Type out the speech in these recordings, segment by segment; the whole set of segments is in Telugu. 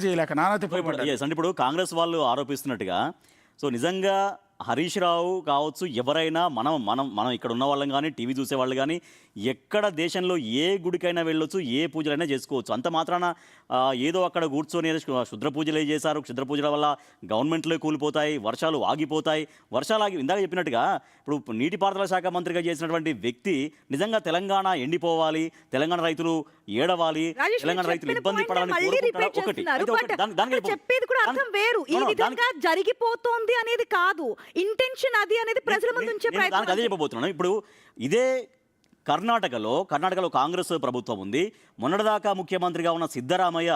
చేయలేక నానా తిప్పలు పడ్డారు. అంటే ఇప్పుడు కాంగ్రెస్ వాళ్ళు ఆరోపిస్తున్నట్టుగా నిజంగా హరీష్ రావు కావచ్చు, ఎవరైనా మనం మనం మనం ఇక్కడ ఉన్న వాళ్ళం కానీ, టీవీ చూసేవాళ్ళు కానీ, ఎక్కడ దేశంలో ఏ గుడికైనా వెళ్ళొచ్చు, ఏ పూజలైనా చేసుకోవచ్చు. అంత మాత్రాన ఏదో అక్కడ కూర్చొని క్షుద్ర పూజలే చేశారు, క్షుద్ర పూజల వల్ల గవర్నమెంట్లో కూలిపోతాయి, వర్షాలు ఆగిపోతాయి. వర్షాలు ఆగి ఇందాక చెప్పినట్టుగా ఇప్పుడు నీటిపారుదల శాఖ మంత్రిగా చేసినటువంటి వ్యక్తి నిజంగా తెలంగాణ ఎండిపోవాలి, తెలంగాణ రైతులు ఏడవాలి, తెలంగాణ రైతులు ఇబ్బంది పడాలని కోరుకుంటారా? ఒకటి చెప్పేది కూడా అర్థం వేరు. ఈ విధంగా జరిగిపోతోంది అనేది కాదు, ఇంటెన్షన్ అది అనేది ప్రజల ముందు ఉంచే ప్రయత్నం. అదే చెప్పబోతున్నాను. ఇప్పుడు ఇదే కర్ణాటకలో కాంగ్రెస్ ప్రభుత్వం ఉంది. మొన్నటిదాకా ముఖ్యమంత్రిగా ఉన్న సిద్ధరామయ్య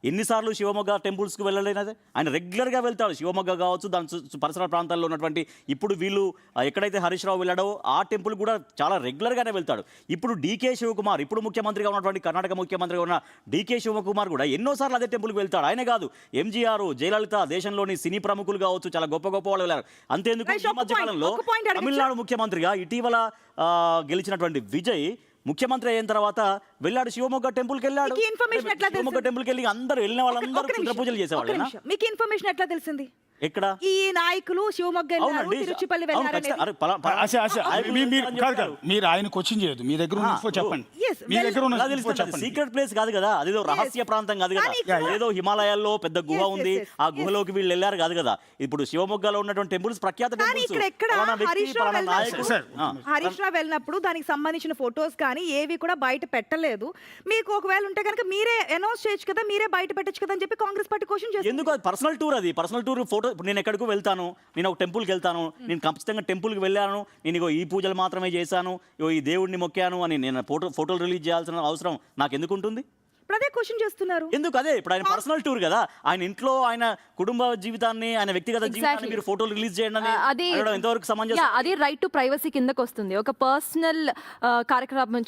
ఎన్నిసార్లు శివమొగ్గ టెంపుల్స్కి వెళ్ళలేనదే? ఆయన రెగ్యులర్గా వెళ్తాడు. శివమొగ్గ కావచ్చు, దాని పరిసర ప్రాంతాల్లో ఉన్నటువంటి ఇప్పుడు వీళ్ళు ఎక్కడైతే హరీష్ రావు వెళ్ళాడో ఆ టెంపుల్ కూడా చాలా రెగ్యులర్గానే వెళ్తాడు. ఇప్పుడు డీకే శివకుమార్, ఇప్పుడు ముఖ్యమంత్రిగా ఉన్నటువంటి కర్ణాటక ముఖ్యమంత్రిగా ఉన్న డీకే శివకుమార్ కూడా ఎన్నోసార్లు అదే టెంపుల్కి వెళ్తాడు. ఆయన కాదు, ఎంజీఆర్, జయలలిత, దేశంలోని సినీ ప్రముఖులు కావచ్చు, చాలా గొప్ప గొప్ప వాళ్ళు వెళ్ళారు. అంతేందుకు ఈ మధ్యకాలంలో తమిళనాడు ముఖ్యమంత్రిగా ఇటీవల గెలిచినటువంటి విజయ్ ముఖ్యమంత్రి అయిన తర్వాత వెళ్ళాడు, శివమొగ్గ టెంపుల్కి వెళ్ళాడు. శివమొగ్గ టెంపుల్కి వెళ్ళి అందరూ వెళ్ళిన వాళ్ళందరూ క్షుద్ర పూజలు చేసేవాళ్ళు. మీకు ఇన్ఫర్మేషన్ ఎట్లా తెలిసింది? ఎక్కడ ఈ నాయకులు శివమొగ్గ వెళ్ళారు, తిరుచిపల్లి వెళ్ళారు. మీరు ఆయన క్వశ్చన్ చేయదు, మీ దగ్గర ఉన్న ఇన్ఫో చెప్పండి. మీ దగ్గర ఉన్న సీక్రెట్ ప్లేస్ కాదు కదా, అదేదో రహస్య ప్రాంతం కాదు కదా, ఏదో హిమాలయాల్లో పెద్ద గుహ ఉంది, ఆ గుహలోకి వీళ్ళు వెళ్ళారు కాదు కదా. ఇప్పుడు శివమొగ్గలో ఉన్నటువంటి టెంపుల్స్ ప్రఖ్యాత టెంపుల్స్. హరీష్ రావు వెళ్ళినప్పుడు దానికి సంబంధించిన ఫొటోస్ కానీ ఏవి కూడా బయట పెట్టలేదు. మీకు ఒకవేళ ఉంటే కనుక మీరే అనౌన్స్ చేయొచ్చు కదా, మీరే బయట పెట్టచ్చు కదా అని చెప్పి కాంగ్రెస్ పార్టీ క్వశ్చన్ చేస్తుంది. ఎందుకు పర్సనల్ టూర్? అది పర్సనల్ టూర్ ఫోటో. ఇప్పుడు నేను ఎక్కడికి వెళ్తాను, నేను ఒక టెంపుల్కి వెళ్తాను, నేను ఖచ్చితంగా టెంపుల్కి వెళ్ళాను, నేను ఇగో ఈ పూజలు మాత్రమే చేశాను, ఇగో ఈ దేవుడిని మొక్కాను అని నేను ఫోటోలు రిలీజ్ చేయాల్సిన అవసరం నాకు ఎందుకు ఉంటుంది? అదే క్వశ్చన్ చేస్తున్నారు ఎందుకు? అదే ఇప్పుడు ఆయన పర్సనల్ టూర్ కదా, ఆయన ఇంట్లో ఆయన కుటుంబ జీవితాన్ని, ఆయన వ్యక్తిగత జీవితాన్ని మీరు ఫోటోలు రిలీజ్ చేయండి అది ఎంతవరకు సమంజసం? అది రైట్ టు ప్రైవసీ కిందకు వస్తుంది. ఒక పర్సనల్ కార్యక్రమం